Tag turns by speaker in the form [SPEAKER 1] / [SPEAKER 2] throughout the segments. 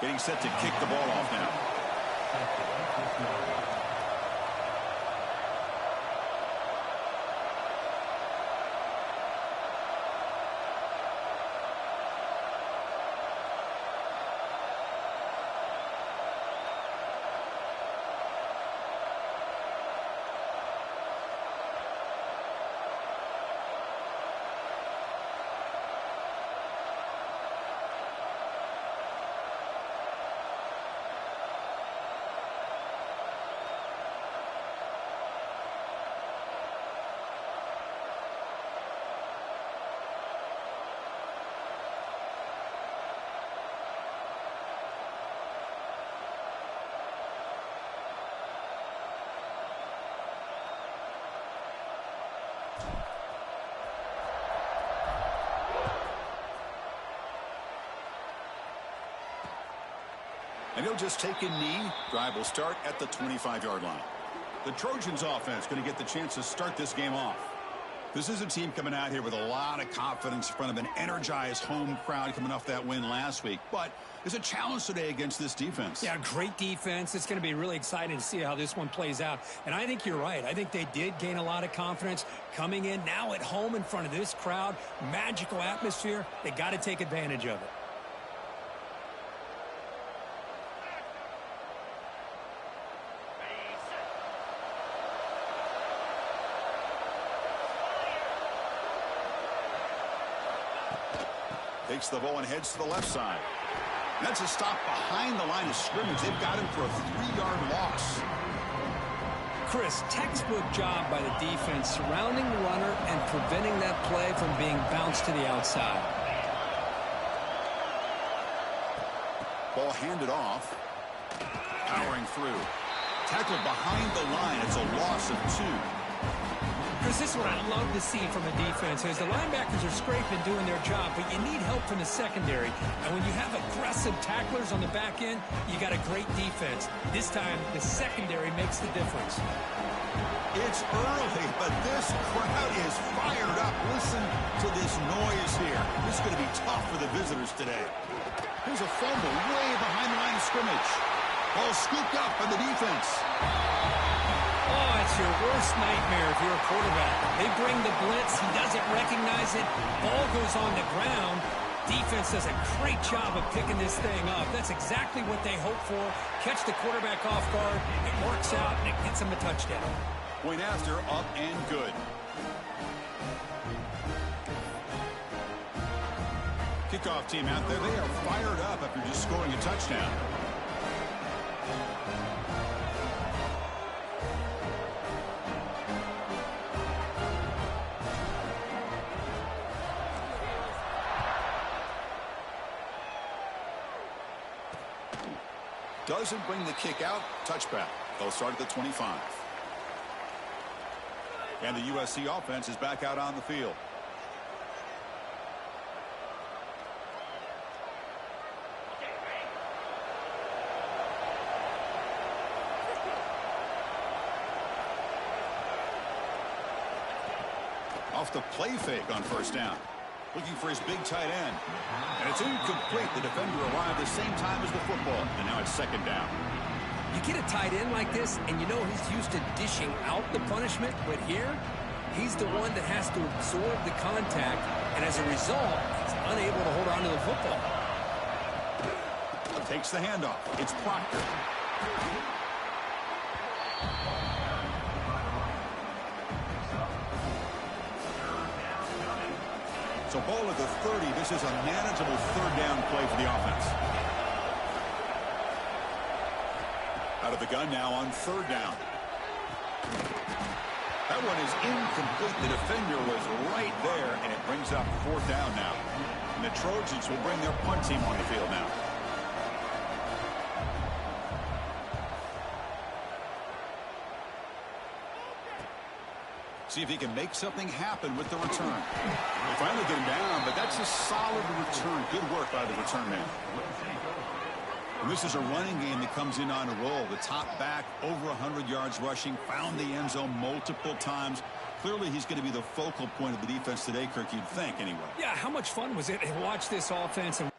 [SPEAKER 1] Getting set to kick the ball off now. And he'll just take a knee. Drive will start at the 25-yard line. The Trojans offense going to get the chance to start this game off. This is a team coming out here with a lot of confidence in front of an energized home crowd coming off that win last week. But there's a challenge today against this defense.
[SPEAKER 2] Yeah, great defense. It's going to be really exciting to see how this one plays out. And I think you're right. I think they did gain a lot of confidence coming in now at home in front of this crowd. Magical atmosphere. They got to take advantage of it.
[SPEAKER 1] Takes the ball and heads to the left side. That's a stop behind the line of scrimmage. They've got him for a 3-yard loss.
[SPEAKER 2] Chris, textbook job by the defense surrounding the runner and preventing that play from being bounced to the outside.
[SPEAKER 1] Ball handed off. Powering through. Tackled behind the line. It's a loss of 2.
[SPEAKER 2] Chris, this is what I love to see from a defense is the linebackers are scraping, doing their job, but you need help from the secondary. And when you have aggressive tacklers on the back end, you got a great defense. This time, the secondary makes the difference.
[SPEAKER 1] It's early, but this crowd is fired up. Listen to this noise here. This is going to be tough for the visitors today. There's a fumble way behind the line of scrimmage. Ball scooped up by the defense.
[SPEAKER 2] Oh, it's your worst nightmare if you're a quarterback. They bring the blitz. He doesn't recognize it. Ball goes on the ground. Defense does a great job of picking this thing up. That's exactly what they hope for. Catch the quarterback off guard. It works out, and it gets him a touchdown.
[SPEAKER 1] Point after, up and good. Kickoff team out there. They are fired up after just scoring a touchdown. Doesn't bring the kick out. Touchback. They'll start at the 25. And the USC offense is back out on the field. Off the play fake on first down. Looking for his big tight end. And it's incomplete. The defender arrived the same time as the football. And now it's second down.
[SPEAKER 2] You get a tight end like this, and you know he's used to dishing out the punishment. But here, he's the one that has to absorb the contact. And as a result, he's unable to hold on to the football.
[SPEAKER 1] Takes the handoff. It's Proctor. So ball at the 30. This is a manageable third down play for the offense. Out of the gun now on third down. That one is incomplete. The defender was right there, and it brings up fourth down now. And the Trojans will bring their punt team on the field now. See if he can make something happen with the return. They finally get him down, but that's a solid return. Good work by the return man. And this is a running game that comes in on a roll. The top back, over 100 yards rushing, found the end zone multiple times. Clearly, he's going to be the focal point of the defense today, Kirk, you'd think, anyway.
[SPEAKER 2] Yeah, how much fun was it to watch this offense and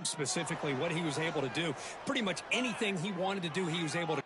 [SPEAKER 2] specifically what he was able to do. Pretty much anything he wanted to do, he was able to.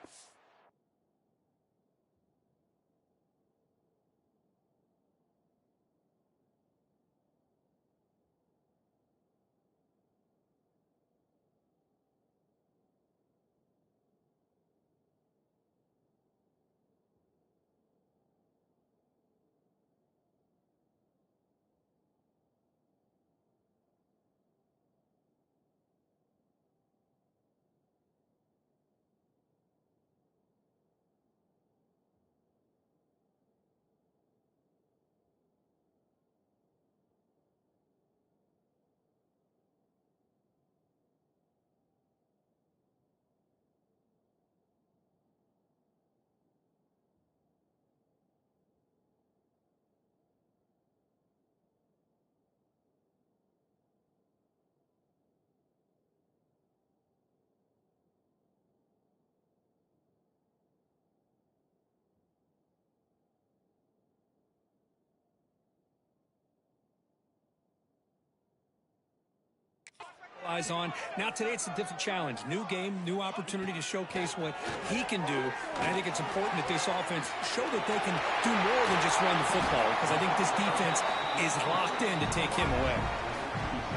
[SPEAKER 2] Eyes on. Now today it's a different challenge. New game, new opportunity to showcase what he can do. And I think it's important that this offense show that they can do more than just run the football, because I think this defense is locked in to take him away.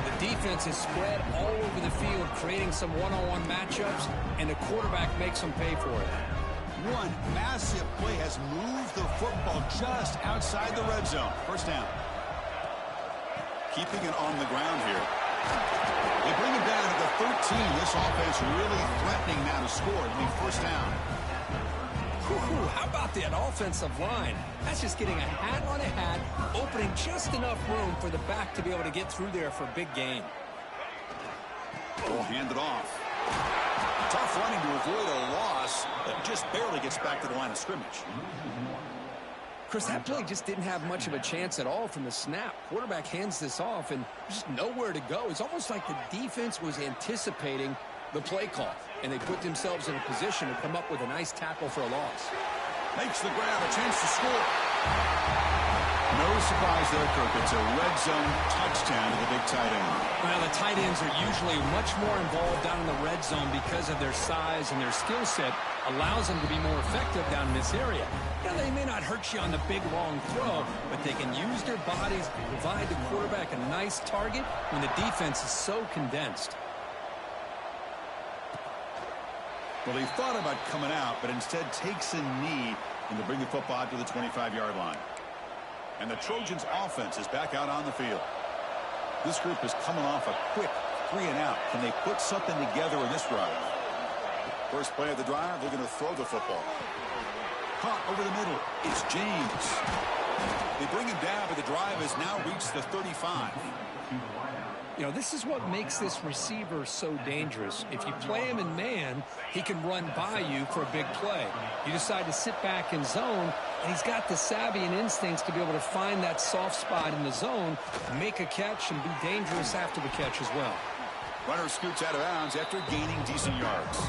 [SPEAKER 2] The defense is spread all over the field, creating some one-on-one matchups, and the quarterback makes them pay for it.
[SPEAKER 1] One massive play has moved the football just outside the red zone. First down. Keeping it on the ground here. They bring him down to the 13. This offense really threatening now to score. It'll be first down.
[SPEAKER 2] How about that offensive line? That's just getting a hat on a hat, opening just enough room for the back to be able to get through there for a big gain.
[SPEAKER 1] Will hand it off. Tough running to avoid a loss, but just barely gets back to the line of scrimmage.
[SPEAKER 2] Chris, that play just didn't have much of a chance at all from the snap. Quarterback hands this off, and just nowhere to go. It's almost like the defense was anticipating the play call, and they put themselves in a position to come up with a nice tackle for a loss.
[SPEAKER 1] Makes the grab, a chance to score. No surprise there, Kirk. It's a red zone touchdown to the big tight end.
[SPEAKER 2] Well, the tight ends are usually much more involved down in the red zone because of their size, and their skill set allows them to be more effective down in this area. Now, they may not hurt you on the big, long throw, but they can use their bodies to provide the quarterback a nice target when the defense is so condensed.
[SPEAKER 1] Well, he thought about coming out, but instead takes a knee and to bring the football out to the 25-yard line. And the Trojans' offense is back out on the field. This group is coming off a quick 3-and-out. Can they put something together in this drive? First play of the drive, they're going to throw the football. Caught over the middle. It's James. They bring him down, but the drive has now reached the 35.
[SPEAKER 2] You know, this is what makes this receiver so dangerous. If you play him in man, he can run by you for a big play. You decide to sit back in zone, and he's got the savvy and instincts to be able to find that soft spot in the zone, make a catch, and be dangerous after the catch as well.
[SPEAKER 1] Runner scoots out of bounds after gaining decent yards.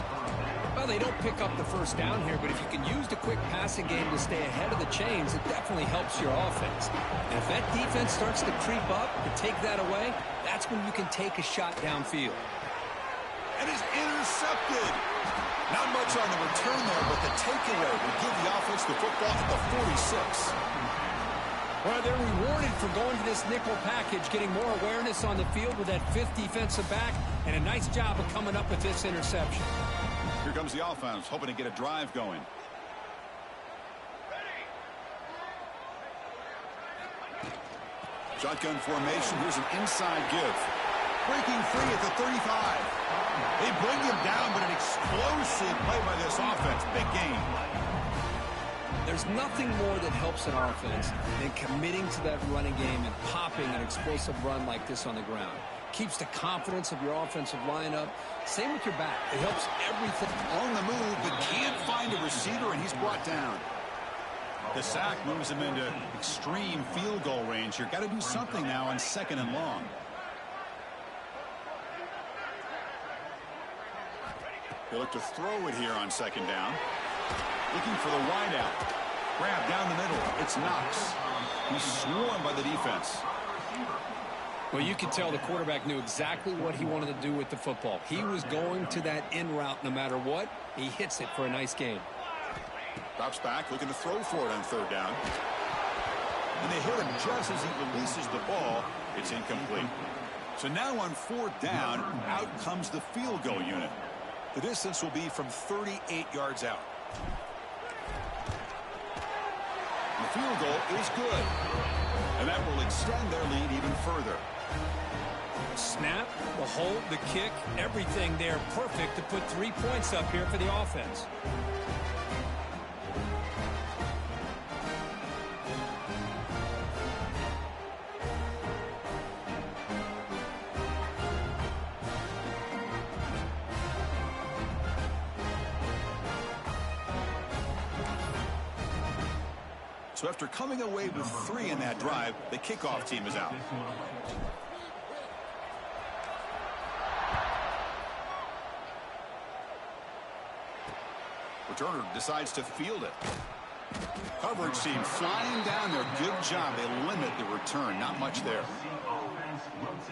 [SPEAKER 2] Well, they don't pick up the first down here, but if you can use the quick passing game to stay ahead of the chains, it definitely helps your offense. And if that defense starts to creep up and take that away, that's when you can take a shot downfield.
[SPEAKER 1] And is intercepted. Not much on the return there, but the takeaway will give the offense the football at the 46.
[SPEAKER 2] Well, they're rewarded for going to this nickel package, getting more awareness on the field with that fifth defensive back, and a nice job of coming up with this interception.
[SPEAKER 1] Here comes the offense, hoping to get a drive going. Shotgun formation. Here's an inside give. Breaking free at the 35. They bring him down, but an explosive play by this offense. Big game.
[SPEAKER 2] There's nothing more that helps an offense than committing to that running game and popping an explosive run like this on the ground. Keeps the confidence of your offensive lineup. Same with your back. It helps everything.
[SPEAKER 1] On the move, but can't find a receiver, and he's brought down. The sack moves him into extreme field goal range here. Got to do something now on 2nd and long. They look to throw it here on 2nd down. Looking for the wideout. Grab down the middle. It's Knox. He's swarmed by the defense.
[SPEAKER 2] Well, you could tell the quarterback knew exactly what he wanted to do with the football. He was going to that in route no matter what. He hits it for a nice gain.
[SPEAKER 1] Drops back, looking to throw for it on third down. And they hit him just as he releases the ball. It's incomplete. So now on fourth down, out comes the field goal unit. The distance will be from 38 yards out. The field goal is good. And that will extend their lead even further.
[SPEAKER 2] Snap, the hold, the kick, everything there perfect to put 3 points up here for the offense.
[SPEAKER 1] So after coming away with 3 in that drive, the kickoff team is out. Returner decides to field it. Coverage team flying down there. Good job. They limit the return. Not much there.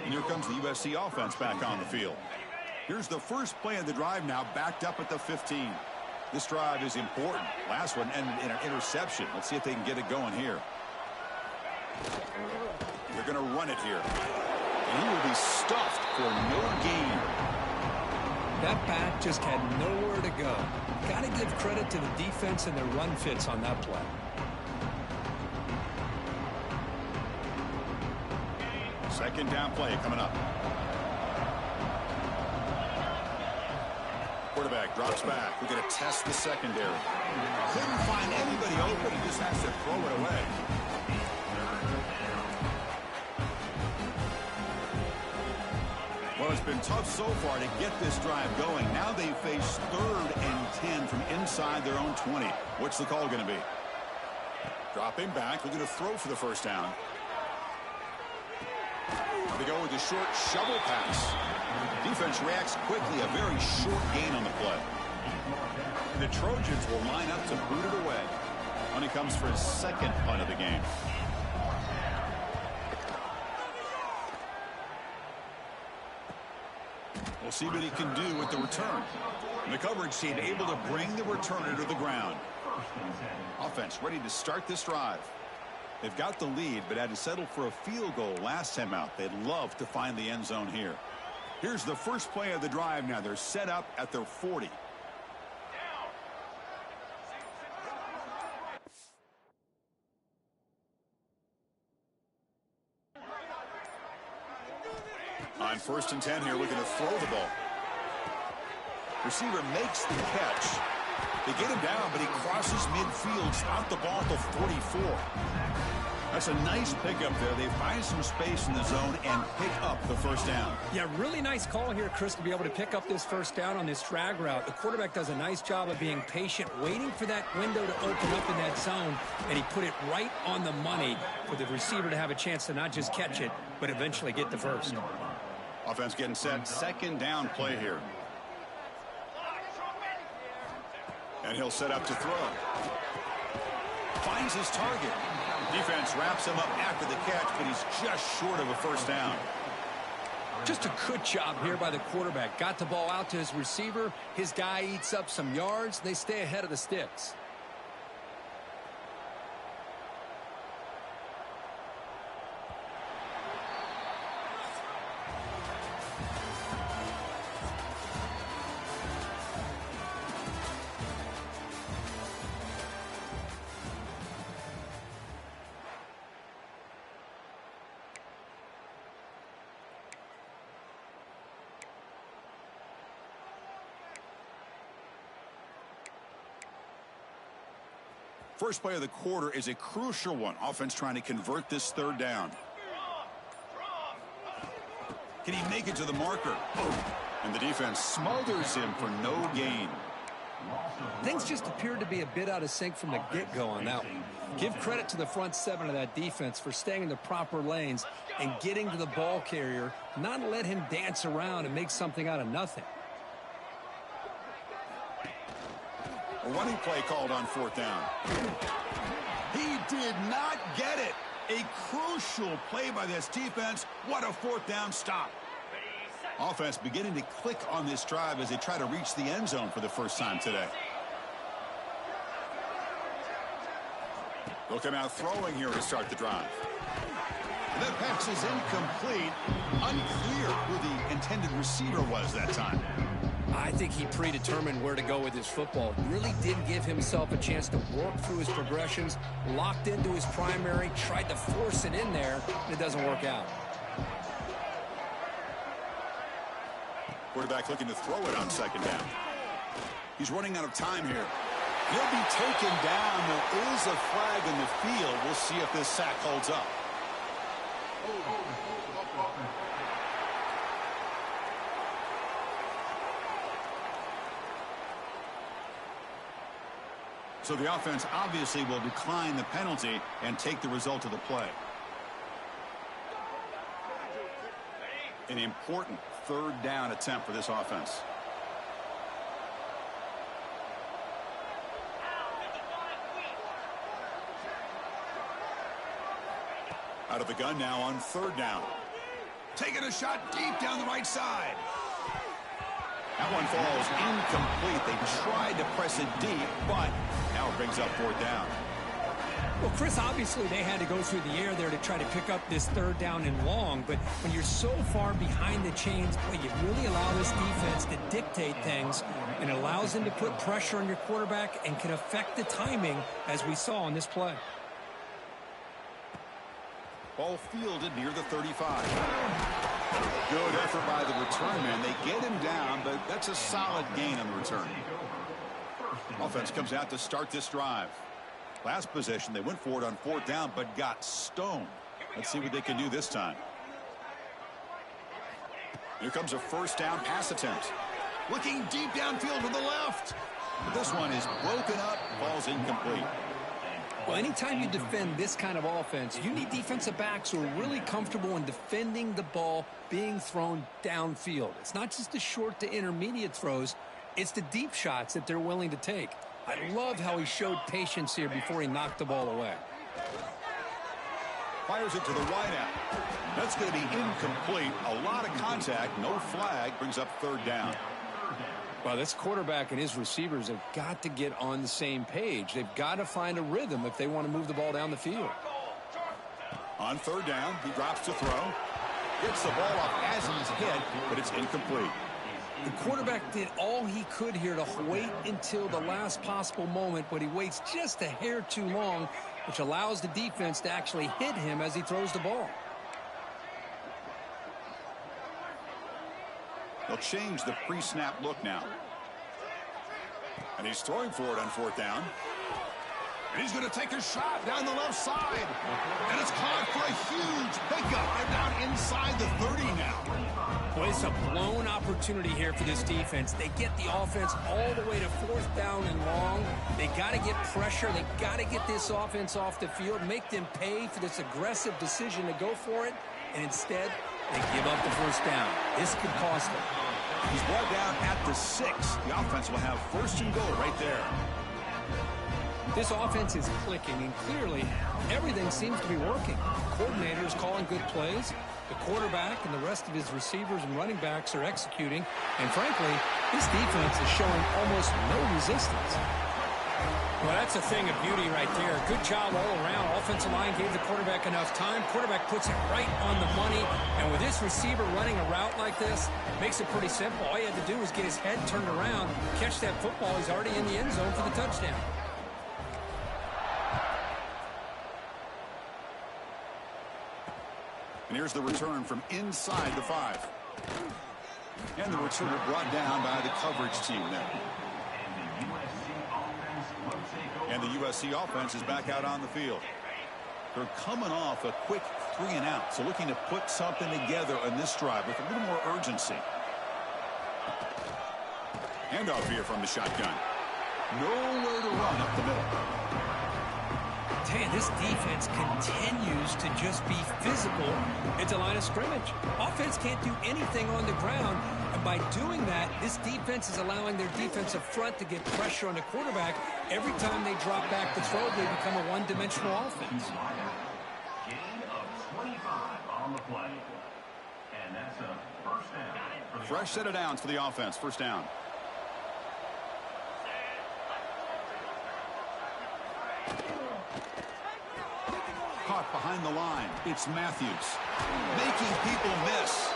[SPEAKER 1] And here comes the USC offense back on the field. Here's the first play of the drive now, backed up at the 15. This drive is important. Last one ended in an interception. Let's see if they can get it going here. They're going to run it here. And he will be stuffed for no gain.
[SPEAKER 2] That back just had nowhere to go. Got to give credit to the defense and their run fits on that play.
[SPEAKER 1] Second down play coming up. Quarterback drops back. We're going to test the secondary. Couldn't find anybody open. He just has to throw it away. Well, it's been tough so far to get this drive going. Now they face 3rd and 10 from inside their own 20. What's the call going to be? Dropping back. We're going to throw for the first down. They go with a short shovel pass. Defense reacts quickly. A very short gain on the play. And the Trojans will line up to boot it away when he comes for his second punt of the game. We'll see what he can do with the return. And the coverage team able to bring the returner to the ground. Offense ready to start this drive. They've got the lead, but had to settle for a field goal last time out. They'd love to find the end zone here. Here's the first play of the drive now. They're set up at their 40. On 1st and 10 here, looking to throw the ball. Receiver makes the catch. They get him down, but he crosses midfield, out the ball to 44. That's a nice pickup there. They find some space in the zone and pick up the first down.
[SPEAKER 2] Yeah, really nice call here, Chris, to be able to pick up this first down on this drag route. The quarterback does a nice job of being patient, waiting for that window to open up in that zone, and he put it right on the money for the receiver to have a chance to not just catch it, but eventually get the first.
[SPEAKER 1] Offense getting set. Second down play here. And he'll set up to throw. Finds his target. Defense wraps him up after the catch, but he's just short of a first down.
[SPEAKER 2] Just a good job here by the quarterback. Got the ball out to his receiver. His guy eats up some yards. They stay ahead of the sticks.
[SPEAKER 1] First play of the quarter is a crucial one. Offense trying to convert this third down. Can he make it to the marker? And the defense smothers him for no gain.
[SPEAKER 2] Things just appeared to be a bit out of sync from the get-go on that one. Give credit to the front seven of that defense for staying in the proper lanes and getting to the ball carrier, not let him dance around and make something out of nothing.
[SPEAKER 1] A running play called on 4th down. He did not get it. A crucial play by this defense. What a fourth down stop. Offense beginning to click on this drive as they try to reach the end zone for the first time today. They'll come out throwing here to start the drive. That pass is incomplete. Unclear who the intended receiver was that time.
[SPEAKER 2] I think he predetermined where to go with his football. Really didn't give himself a chance to work through his progressions. Locked into his primary, tried to force it in there, and it doesn't work out.
[SPEAKER 1] Quarterback looking to throw it on second down. He's running out of time here. He'll be taken down. There is a flag in the field. We'll see if this sack holds up. So the offense obviously will decline the penalty and take the result of the play. An important third down attempt for this offense. Out of the gun now on third down. Taking a shot deep down the right side. That one falls incomplete. They tried to press it deep, but now it brings up fourth down.
[SPEAKER 2] Well, Chris, obviously they had to go through the air there to try to pick up this third down and long, but when you're so far behind the chains, boy, you really allow this defense to dictate things, and it allows them to put pressure on your quarterback and can affect the timing, as we saw on this play.
[SPEAKER 1] Ball fielded near the 35. Good effort by the return man. They get him down, but that's a solid gain on the return. Offense comes out to start this drive. Last possession, they went for it on fourth down, but got stoned. Let's see what they can do this time. Here comes a first down pass attempt. Looking deep downfield to the left. This one is broken up, falls incomplete.
[SPEAKER 2] Well, anytime you defend this kind of offense, you need defensive backs who are really comfortable in defending the ball being thrown downfield. It's not just the short to intermediate throws, it's the deep shots that they're willing to take. I love how he showed patience here before he knocked the ball away.
[SPEAKER 1] Fires it to the wideout. That's going to be incomplete. A lot of contact, no flag, brings up third down.
[SPEAKER 2] Well, this quarterback and his receivers have got to get on the same page. They've got to find a rhythm if they want to move the ball down the field.
[SPEAKER 1] On third down, he drops to throw. Gets the ball up as he's hit, but it's incomplete.
[SPEAKER 2] The quarterback did all he could here to wait until the last possible moment, but he waits just a hair too long, which allows the defense to actually hit him as he throws the ball.
[SPEAKER 1] They'll change the pre-snap look now. And he's throwing for it on fourth down. And he's going to take a shot down the left side. And it's caught for a huge pickup. They're down inside the 30 now.
[SPEAKER 2] Boy, it's a blown opportunity here for this defense. They get the offense all the way to fourth down and long. They got to get pressure. They got to get this offense off the field, make them pay for this aggressive decision to go for it. And instead, they give up the first down. This could cost them.
[SPEAKER 1] He's brought down at the 6. The offense will have first and goal right there.
[SPEAKER 2] This offense is clicking, and clearly everything seems to be working. The coordinator is calling good plays. The quarterback and the rest of his receivers and running backs are executing. And frankly, this defense is showing almost no resistance. Well, that's a thing of beauty right there. Good job all around. Offensive line gave the quarterback enough time. Quarterback puts it right on the money. And with this receiver running a route like this, makes it pretty simple. All he had to do was get his head turned around, catch that football. He's already in the end zone for the touchdown.
[SPEAKER 1] And here's the return from inside the 5. And the returner brought down by the coverage team there. And the USC offense is back out on the field. They're coming off a quick 3-and-out, so looking to put something together on this drive with a little more urgency. Handoff here from the shotgun. Nowhere to run up the middle.
[SPEAKER 2] Man, this defense continues to just be physical at the line of scrimmage. Offense can't do anything on the ground, and by doing that, this defense is allowing their defensive front to get pressure on the quarterback. Every time they drop back to throw, they become a one-dimensional offense.
[SPEAKER 3] on the play. And that's a first down.
[SPEAKER 1] Fresh set of downs for the offense. First down. Caught behind the line. It's Matthews. Making people miss.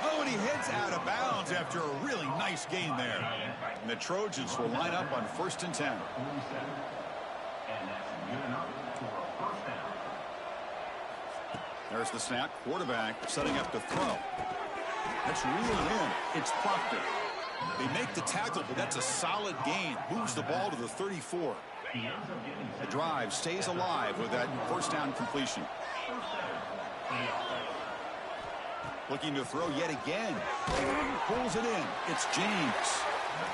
[SPEAKER 1] Oh, and he heads out of bounds after a really nice gain there. And the Trojans will line up on 1st and 10.
[SPEAKER 3] And that's good enough for a first down.
[SPEAKER 1] There's the snap. Quarterback setting up to throw. That's reeling in. It's Proctor. They make the tackle, but that's a solid gain. Moves the ball to the 34. The drive stays alive with that first down completion. Looking to throw yet again. Pulls it in. It's James.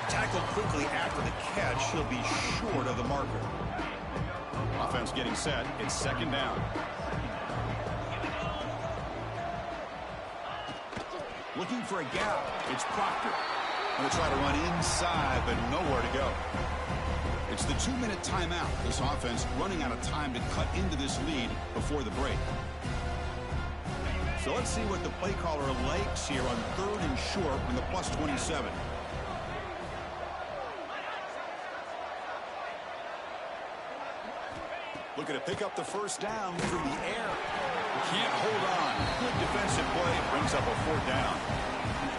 [SPEAKER 1] Tackled quickly after the catch. He'll be short of the marker. Offense getting set. It's second down. Looking for a gap. It's Proctor. Going to try to run inside, but nowhere to go. It's the 2-minute timeout. This offense running out of time to cut into this lead before the break. So let's see what the play caller likes here on 3rd and short from the +27. Looking to pick up the first down through the air. Can't hold on. Good defensive play. Brings up a 4th down.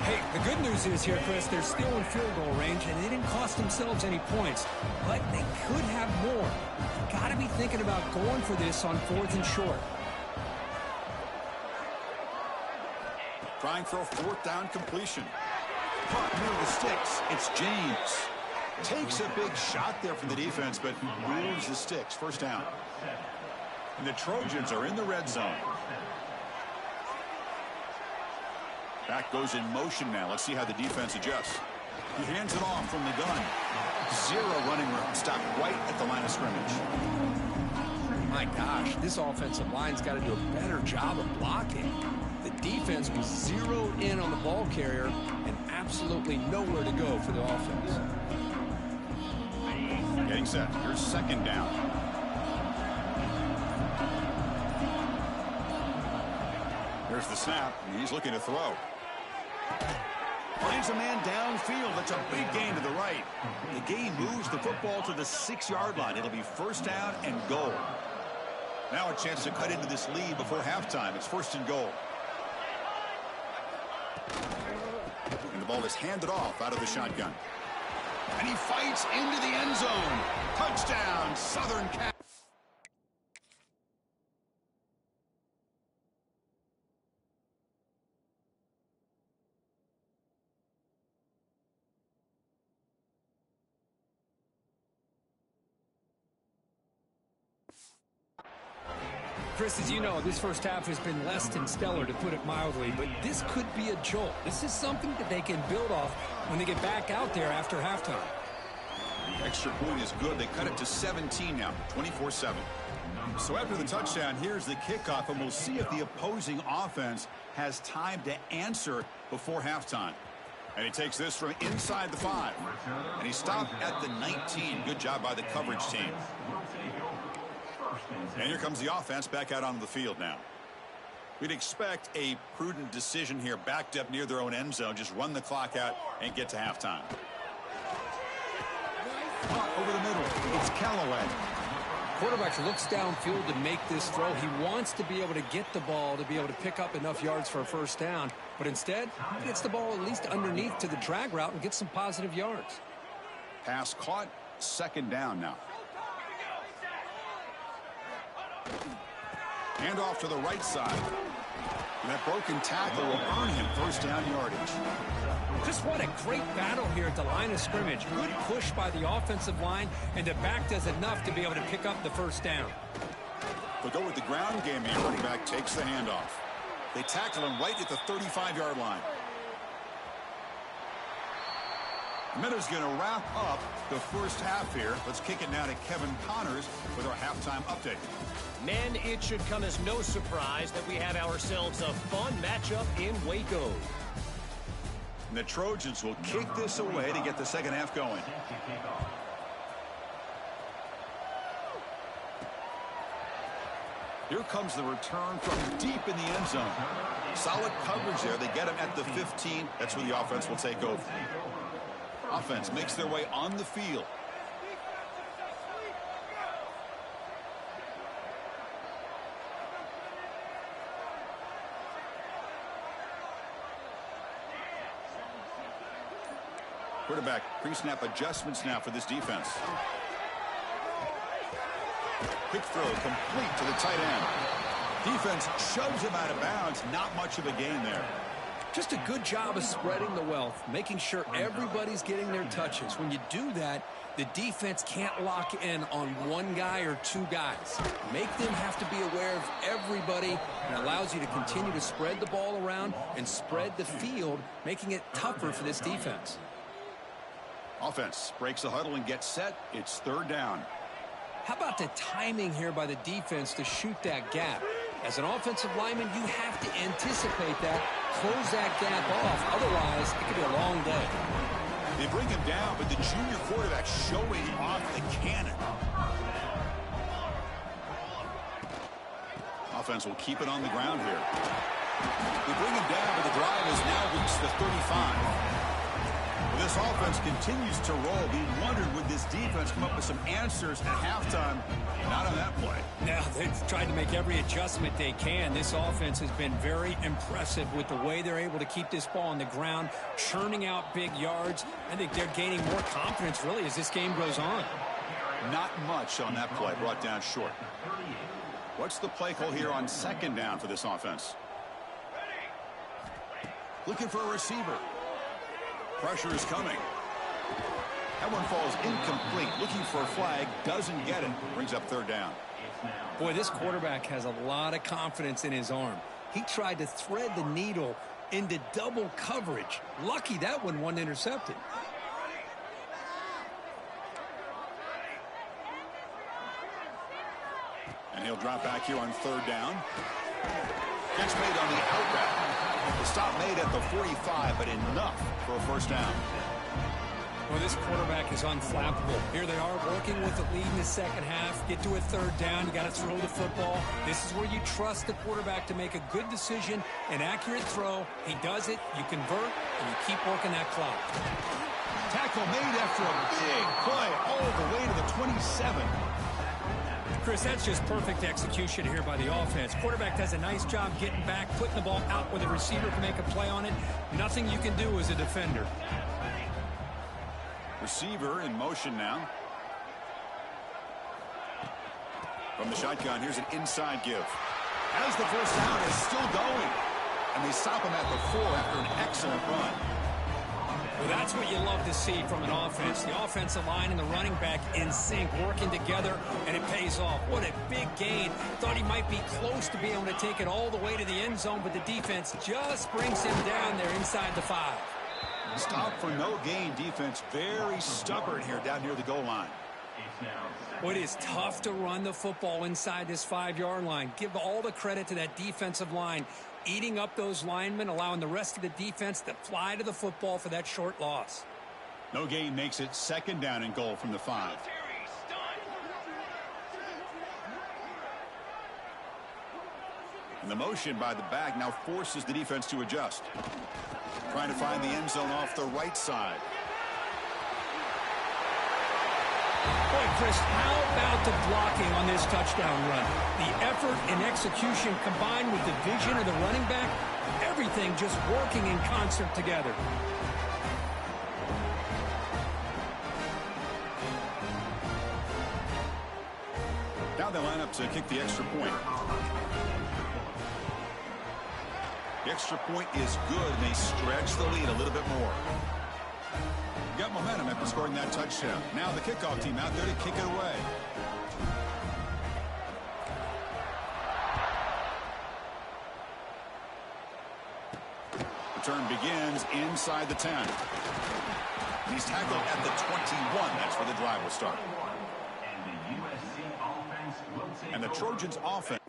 [SPEAKER 2] Hey, the good news is here, Chris, they're still in field goal range, and they didn't cost themselves any points. But they could have more. Got to be thinking about going for this on 4th and short.
[SPEAKER 1] Trying for a 4th down completion. Caught near the sticks. It's James. Takes a big shot there from the defense, but moves the sticks. First down. And the Trojans are in the red zone. Back goes in motion now. Let's see how the defense adjusts. He hands it off from the gun. 0 running room. Stopped right at the line of scrimmage.
[SPEAKER 2] My gosh, this offensive line's got to do a better job of blocking. The defense was zeroed in on the ball carrier and absolutely nowhere to go for the offense.
[SPEAKER 1] Getting set. Here's second down. Here's the snap, and he's looking to throw. Finds a man downfield. That's a big gain to the right. The gain moves the football to the 6-yard line. It'll be first down and goal. Now a chance to cut into this lead before halftime. It's 1st and goal. And the ball is handed off out of the shotgun. And he fights into the end zone. Touchdown, Southern Cat.
[SPEAKER 2] Chris, as you know, this first half has been less than stellar, to put it mildly, but this could be a jolt. This is something that they can build off when they get back out there after halftime.
[SPEAKER 1] The extra point is good. They cut it to 17 now, 24-7. So after the touchdown, here's the kickoff, and we'll see if the opposing offense has time to answer before halftime. And he takes this from inside the 5. And he stopped at the 19. Good job by the coverage team. And here comes the offense back out onto the field now. We'd expect a prudent decision here, backed up near their own end zone. Just run the clock out and get to halftime. Over the middle, it's Callaway.
[SPEAKER 2] Quarterback looks downfield to make this throw. He wants to be able to get the ball to be able to pick up enough yards for a first down. But instead, he gets the ball at least underneath to the drag route and gets some positive yards.
[SPEAKER 1] Pass caught, second down now. Hand off to the right side. And that broken tackle will earn him first down yardage.
[SPEAKER 2] Just what a great battle here at the line of scrimmage. Good push by the offensive line, and the back does enough to be able to pick up the first down.
[SPEAKER 1] They'll go with the ground game. The running back takes the handoff. They tackle him right at the 35-yard line. Miller's going to wrap up the first half here. Let's kick it now to Kevin Connors with our halftime update.
[SPEAKER 4] Men, it should come as no surprise that we have ourselves a fun matchup in Waco.
[SPEAKER 1] And the Trojans will kick this away to get the second half going. Here comes the return from deep in the end zone. Solid coverage there. They get him at the 15. That's where the offense will take over. Offense makes their way on the field. Quarterback pre-snap adjustments now for this defense. Quick throw complete to the tight end. Defense shoves him out of bounds. Not much of a gain there.
[SPEAKER 2] Just a good job of spreading the wealth, making sure everybody's getting their touches. When you do that, the defense can't lock in on one guy or two guys. Make them have to be aware of everybody, and allows you to continue to spread the ball around and spread the field, making it tougher for this defense.
[SPEAKER 1] Offense breaks the huddle and gets set. It's third down.
[SPEAKER 2] How about the timing here by the defense to shoot that gap? As an offensive lineman, you have to anticipate that, close that gap off. Otherwise, it could be a long day.
[SPEAKER 1] They bring him down, but the junior quarterback showing off the cannon. Offense will keep it on the ground here. They bring him down, but the drive has now reached the 35. This offense continues to roll. Being wondered, would this defense come up with some answers at halftime? Not on that play.
[SPEAKER 2] Now, they've tried to make every adjustment they can. This offense has been very impressive with the way they're able to keep this ball on the ground, churning out big yards. I think they're gaining more confidence, really, as this game goes on.
[SPEAKER 1] Not much on that play, brought down short. What's the play call here on second down for this offense? Looking for a receiver. Pressure is coming. That one falls incomplete. Looking for a flag. Doesn't get it. Brings up third down.
[SPEAKER 2] Boy, this quarterback has a lot of confidence in his arm. He tried to thread the needle into double coverage. Lucky that one wasn't intercepted.
[SPEAKER 1] And he'll drop back here on third down. Catch made on the outback. The stop made at the 45, but enough for a first down.
[SPEAKER 2] Well, this quarterback is unflappable. Here they are working with the lead in the second half. Get to a third down. You got to throw the football. This is where you trust the quarterback to make a good decision, an accurate throw. He does it. You convert, and you keep working that clock.
[SPEAKER 1] Tackle made after a big play all the way to the 27.
[SPEAKER 2] Chris, that's just perfect execution here by the offense. Quarterback does a nice job getting back, putting the ball out where the receiver can make a play on it. Nothing you can do as a defender.
[SPEAKER 1] Receiver in motion now. From the shotgun, here's an inside give. As the first down is still going. And they stop him at the 4 after an excellent run.
[SPEAKER 2] Well, that's what you love to see from an offense. The offensive line and the running back in sync, working together, and it pays off. What a big gain. Thought he might be close to being able to take it all the way to the end zone, but the defense just brings him down there inside the 5.
[SPEAKER 1] Stop for no gain defense. Very stubborn here down near the goal line.
[SPEAKER 2] Well, it is tough to run the football inside this 5-yard line. Give all the credit to that defensive line. Eating up those linemen, allowing the rest of the defense to fly to the football for that short loss.
[SPEAKER 1] No gain makes it second down and goal from the 5. And the motion by the back now forces the defense to adjust. Trying to find the end zone off the right side.
[SPEAKER 2] Boy, Chris, how about the blocking on this touchdown run? The effort and execution combined with the vision of the running back, everything just working in concert together.
[SPEAKER 1] Now they line up to kick the extra point. The extra point is good, and they stretch the lead a little bit more. Got momentum after scoring that touchdown. Now the kickoff team out there to kick it away. Return begins inside the 10. He's tackled at the 21. That's where the drive will start. And the Trojans offense.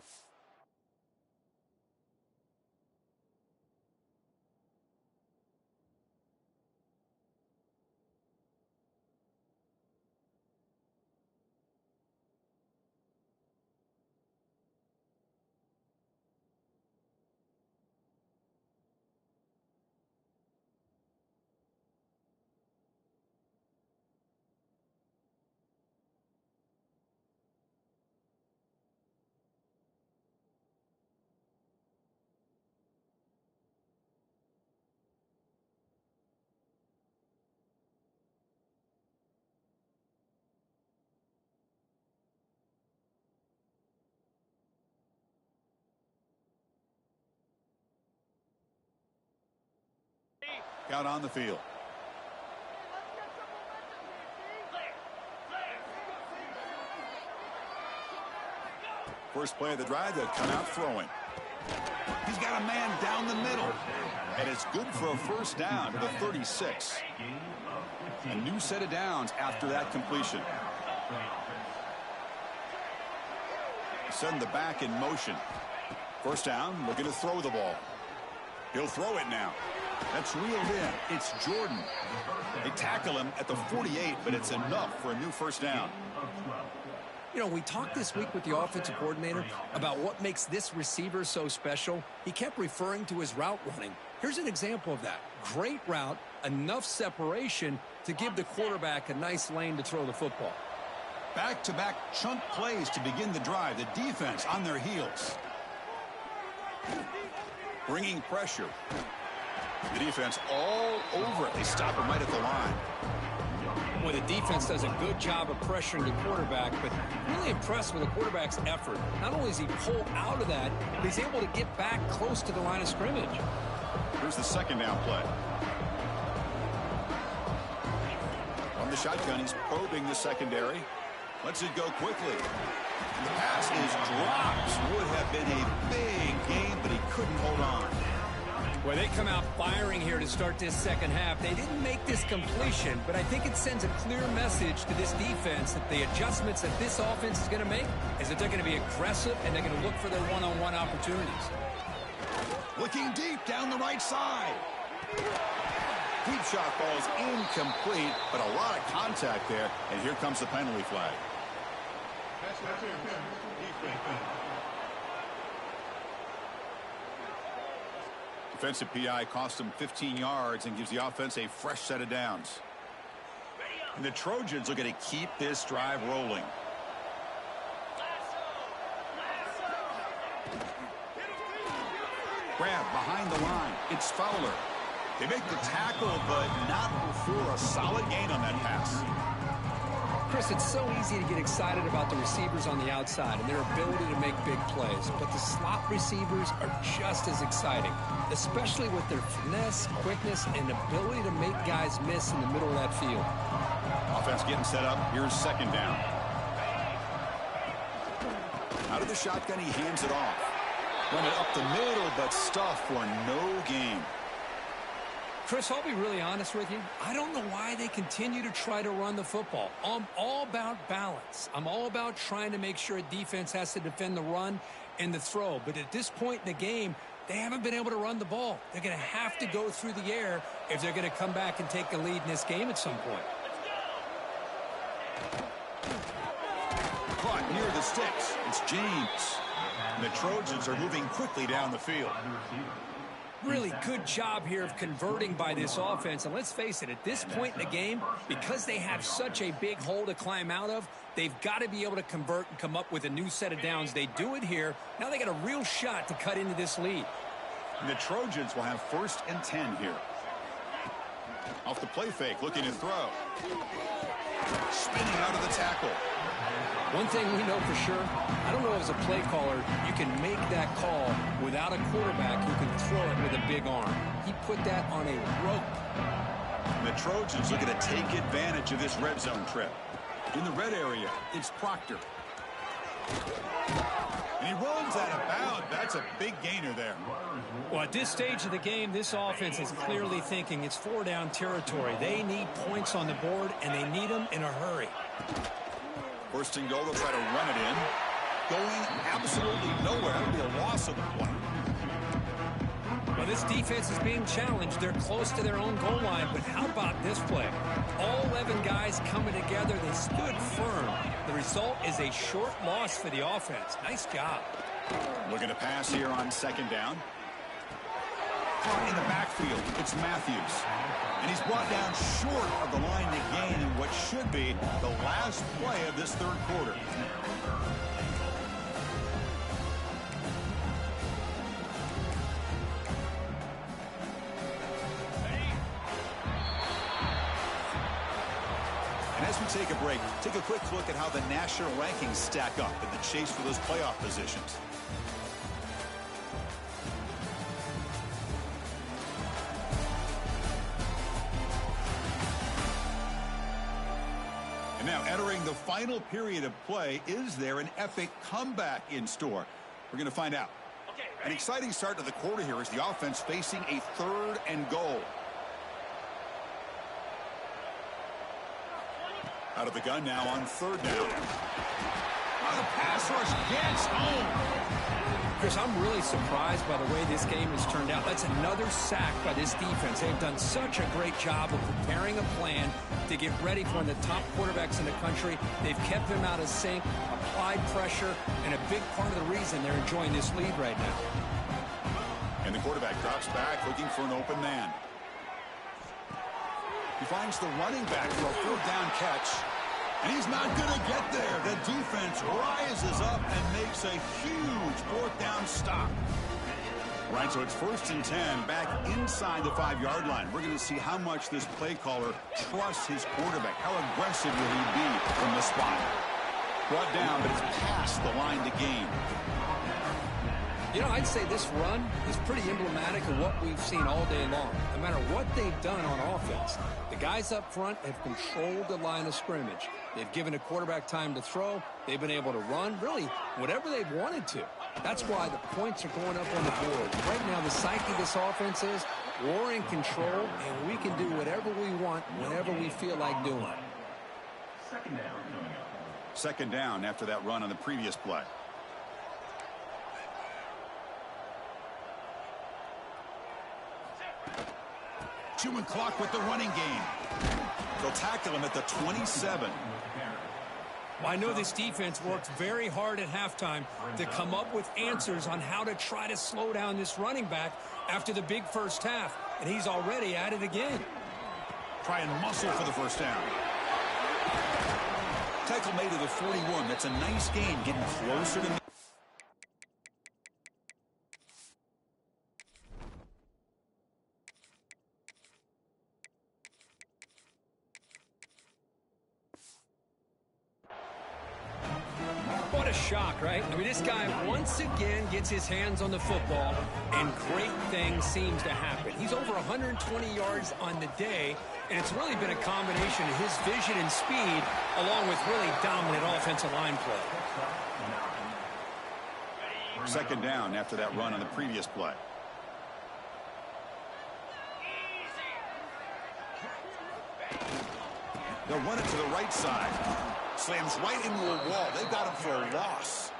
[SPEAKER 1] out on the field. First play of the drive, they'll come out throwing. He's got a man down the middle. And it's good for a first down to the 36. A new set of downs after that completion. Send the back in motion. First down, looking to throw the ball. He'll throw it now. That's reeled in. It's Jordan. They tackle him at the 48, but it's enough for a new first down.
[SPEAKER 2] You know, we talked this week with the offensive coordinator about what makes this receiver so special. He kept referring to his route running. Here's an example of that. Great route, enough separation to give the quarterback a nice lane to throw the football.
[SPEAKER 1] Back-to-back chunk plays to begin the drive. The defense on their heels. Bringing pressure. The defense all over it. They stop him right at the line.
[SPEAKER 2] Well, the defense does a good job of pressuring the quarterback, but really impressed with the quarterback's effort. Not only does he pull out of that, but he's able to get back close to the line of scrimmage.
[SPEAKER 1] Here's the second down play. On the shotgun, he's probing the secondary. Lets it go quickly. And the pass is dropped. Would have been a big game, but he couldn't hold on.
[SPEAKER 2] Well, they come out firing here to start this second half. They didn't make this completion, but I think it sends a clear message to this defense that the adjustments that this offense is going to make is that they're going to be aggressive and they're going to look for their one-on-one opportunities.
[SPEAKER 1] Looking deep down the right side. Deep shot ball is incomplete, but a lot of contact there, and here comes the penalty flag. Defensive PI cost him 15 yards and gives the offense a fresh set of downs. And the Trojans are going to keep this drive rolling. Grab behind the line. It's Fowler. They make the tackle, but not before a solid gain on that pass.
[SPEAKER 2] Chris, it's so easy to get excited about the receivers on the outside and their ability to make big plays, but the slot receivers are just as exciting, especially with their finesse, quickness, and ability to make guys miss in the middle of that field.
[SPEAKER 1] Offense getting set up. Here's second down. Out of the shotgun, he hands it off. Running up the middle, but stuffed for no gain.
[SPEAKER 2] Chris, I'll be really honest with you. I don't know why they continue to try to run the football. I'm all about balance. I'm all about trying to make sure a defense has to defend the run and the throw. But at this point in the game, they haven't been able to run the ball. They're going to have to go through the air if they're going to come back and take the lead in this game at some point.
[SPEAKER 1] Caught near the sticks. It's James. And the Trojans are moving quickly down the field.
[SPEAKER 2] Really good job here of converting by this offense. And let's face it, at this point in the game, because they have such a big hole to climb out of, they've got to be able to convert and come up with a new set of downs. They do it here. Now they got a real shot to cut into this lead.
[SPEAKER 1] And the Trojans will have 1st and 10 here. Off the play fake, looking to throw. Spinning out of the tackle.
[SPEAKER 2] One thing we know for sure, I don't know as a play caller, you can make that call without a quarterback who can throw it with a big arm. He put that on a rope.
[SPEAKER 1] And the Trojans looking to take advantage of this red zone trip. In the red area, it's Proctor. And he runs out of bounds. That's a big gainer there.
[SPEAKER 2] Well, at this stage of the game, this offense is clearly thinking it's 4-down territory. They need points on the board, and they need them in a hurry.
[SPEAKER 1] 1st and goal, they'll try to run it in. Going absolutely nowhere. That'll be a loss of the play.
[SPEAKER 2] Well, this defense is being challenged. They're close to their own goal line, but how about this play? All 11 guys coming together. They stood firm. The result is a short loss for the offense. Nice job.
[SPEAKER 1] Looking to pass here on 2nd down. In the backfield, it's Matthews. And he's brought down short of the line to gain in what should be the last play of this 3rd quarter. And as we take a break, take a quick look at how the national rankings stack up in the chase for those playoff positions. Now, entering the final period of play, is there an epic comeback in store? We're going to find out. An exciting start to the quarter here as the offense facing a 3rd and goal. Out of the gun now on 3rd down. Oh, the pass rush gets home.
[SPEAKER 2] Chris, I'm really surprised by the way this game has turned out. That's another sack by this defense. They've done such a great job of preparing a plan to get ready for one of the top quarterbacks in the country. They've kept him out of sync, applied pressure, and a big part of the reason they're enjoying this lead right now.
[SPEAKER 1] And the quarterback drops back looking for an open man. He finds the running back for a 4th down catch. And he's not going to get there. The defense rises up and makes a huge 4th down stop. Right, so it's 1st and 10 back inside the 5-yard line. We're going to see how much this play caller trusts his quarterback. How aggressive will he be from the spot? Brought down, but it's past the line to gain.
[SPEAKER 2] You know, I'd say this run is pretty emblematic of what we've seen all day long. No matter what they've done on offense, the guys up front have controlled the line of scrimmage. They've given a quarterback time to throw. They've been able to run, really, whatever they've wanted to. That's why the points are going up on the board. Right now, the psyche of this offense is we're in control, and we can do whatever we want whenever we feel like doing it.
[SPEAKER 3] 2nd down coming up.
[SPEAKER 1] 2nd down after that run on the previous play. Chewing clock with the running game. They'll tackle him at the 27.
[SPEAKER 2] Well, I know this defense worked very hard at halftime to come up with answers on how to try to slow down this running back after the big first half, and he's already at it again.
[SPEAKER 1] Try and muscle for the 1st down. Tackle made to the 41. That's a nice gain, getting closer to...
[SPEAKER 2] What a shock, right? I mean, this guy once again gets his hands on the football, and great things seems to happen. He's over 120 yards on the day, and it's really been a combination of his vision and speed, along with really dominant offensive line play.
[SPEAKER 1] 2nd down after that run on the previous play. They'll run it to the right side. Slams right into a wall. They've got him for a loss.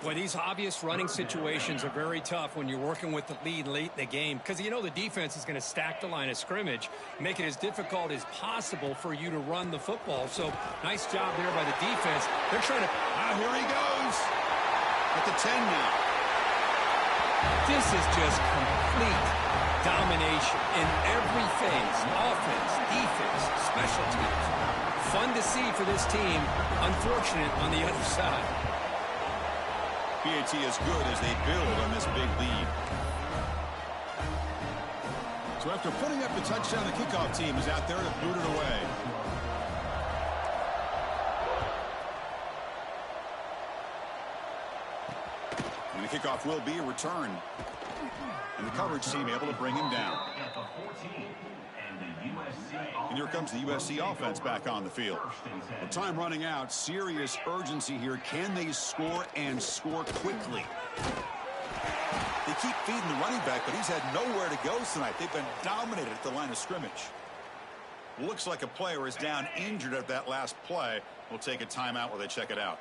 [SPEAKER 2] Boy, these obvious running situations are very tough when you're working with the lead late in the game, because you know the defense is going to stack the line of scrimmage, make it as difficult as possible for you to run the football. So nice job there by the defense. They're trying to...
[SPEAKER 1] Here he goes. At the 10 now.
[SPEAKER 2] This is just complete domination in every phase. Offense, defense, special teams. Fun to see for this team. Unfortunate on the other side.
[SPEAKER 1] PAT is good as they build on this big lead. So after putting up the touchdown, the kickoff team is out there to boot it away. And the kickoff will be returned. And the coverage team able to bring him down. And here comes the USC offense back on the field. With time running out, serious urgency here. Can they score and score quickly? They keep feeding the running back, but he's had nowhere to go tonight. They've been dominated at the line of scrimmage. Looks like a player is down injured at that last play. We'll take a timeout while they check it out.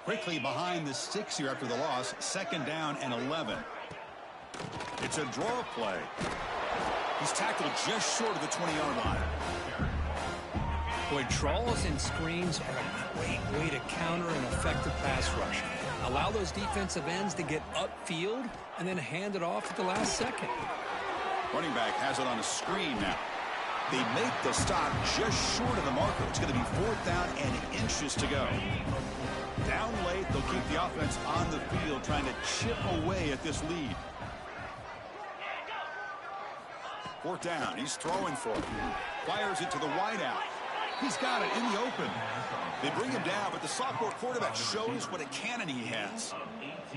[SPEAKER 1] Quickly behind the 6 here after the loss. 2nd down and 11. It's a draw play. He's tackled just short of the 20-yard line.
[SPEAKER 2] Boy, draws and screens are a great way to counter an effective pass rush. Allow those defensive ends to get upfield and then hand it off at the last second.
[SPEAKER 1] Running back has it on a screen now. They make the stop just short of the marker. It's going to be 4th down and inches to go. Down late, they'll keep the offense on the field trying to chip away at this lead. 4th down, he's throwing for it. Fires it to the wideout. He's got it in the open. They bring him down, but the sophomore quarterback shows what a cannon he has.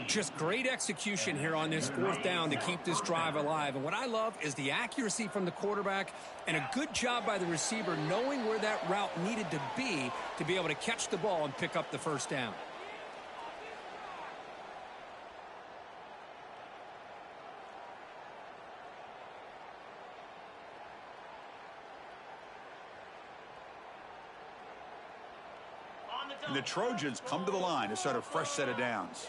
[SPEAKER 2] Just great execution here on this fourth down to keep this drive alive. And what I love is the accuracy from the quarterback and a good job by the receiver knowing where that route needed to be able to catch the ball and pick up the first down.
[SPEAKER 1] And the Trojans come to the line to start a fresh set of downs.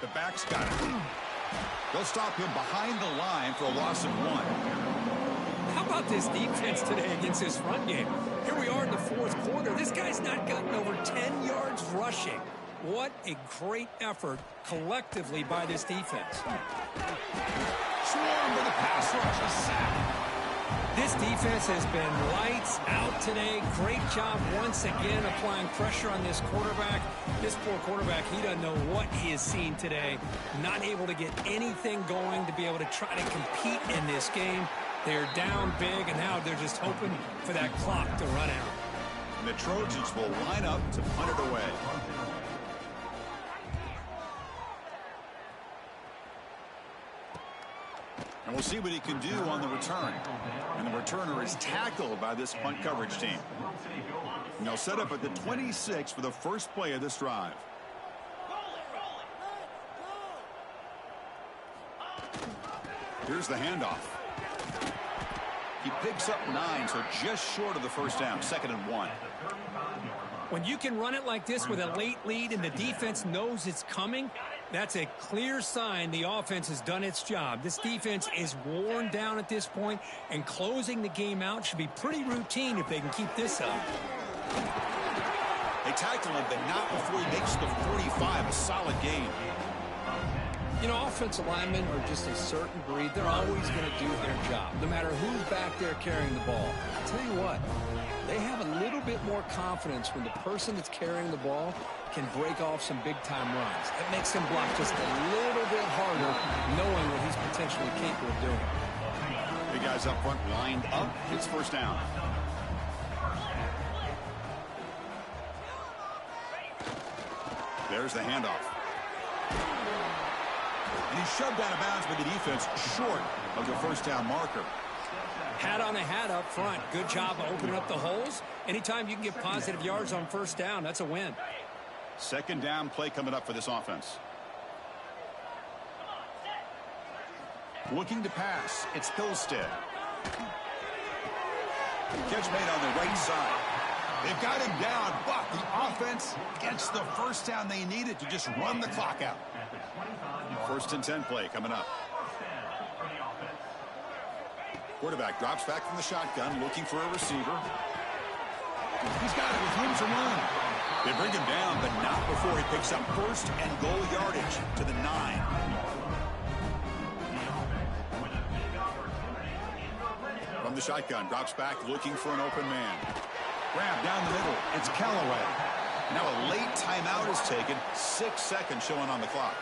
[SPEAKER 1] The back's got it. They'll stop him behind the line for a loss of 1.
[SPEAKER 2] How about this defense today against this run game? Here we are in the fourth quarter. This guy's not gotten over 10 yards rushing. What a great effort collectively by this defense.
[SPEAKER 1] Swarm with a pass rush, a sack.
[SPEAKER 2] This defense has been lights out today. Great job once again applying pressure on this quarterback. This poor quarterback, he doesn't know what he has seen today. Not able to get anything going to be able to try to compete in this game. They're down big, and now they're just hoping for that clock to run out.
[SPEAKER 1] And the Trojans will line up to punt it away. And we'll see what he can do on the return. And the returner is tackled by this punt coverage team. And they'll set up at the 26 for the first play of this drive. Here's the handoff. He picks up 9, so just short of the first down, 2nd and 1.
[SPEAKER 2] When you can run it like this with a late lead and the defense knows it's coming, that's a clear sign the offense has done its job. This defense is worn down at this point, and closing the game out should be pretty routine if they can keep this up.
[SPEAKER 1] They tackle him, but not before he makes the 45, a solid gain.
[SPEAKER 2] You know, offensive linemen are just a certain breed. They're always going to do their job, no matter who's back there carrying the ball. I'll tell you what, they have a little bit more confidence when the person that's carrying the ball can break off some big-time runs. That makes him block just a little bit harder, knowing what he's potentially capable of doing.
[SPEAKER 1] Big guys up front lined up. It's first down. There's the handoff. And he's shoved out of bounds by the defense short of the first down marker.
[SPEAKER 2] Hat on a hat up front. Good job of opening up the holes. Anytime you can get positive yards on first down, that's a win.
[SPEAKER 1] Second down play coming up for this offense. Looking to pass. It's Hillstead. Catch made on the right side. They've got him down, but the offense gets the first down they needed to just run the clock out. 1st and 10 play coming up. Quarterback drops back from the shotgun, looking for a receiver. He's got it with room to run. They bring him down, but not before he picks up 1st and goal yardage to the 9. From the shotgun, drops back, looking for an open man. Grab down the middle. It's Callaway. Now a late timeout is taken. 6 seconds showing on the clock.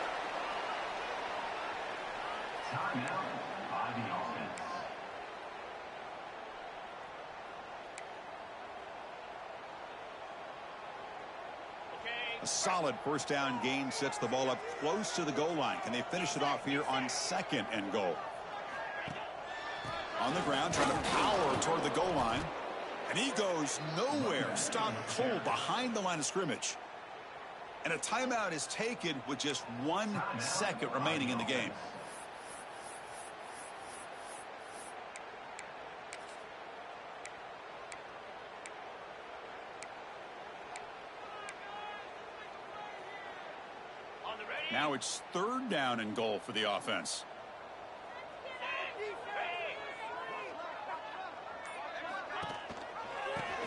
[SPEAKER 1] A solid first down gain sets the ball up close to the goal line. Can they finish it off here on 2nd and goal? On the ground, trying to power toward the goal line. And he goes nowhere. Stopped cold behind the line of scrimmage. And a timeout is taken with just 1 second remaining in the game. Now it's 3rd down and goal for the offense.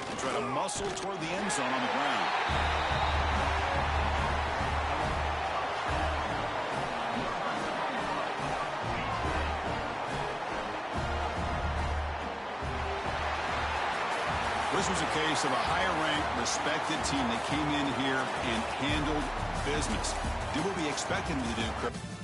[SPEAKER 1] They try to muscle toward the end zone on the ground. This was a case of a higher-ranked, respected team that came in here and handled business. Did what we expected them to do.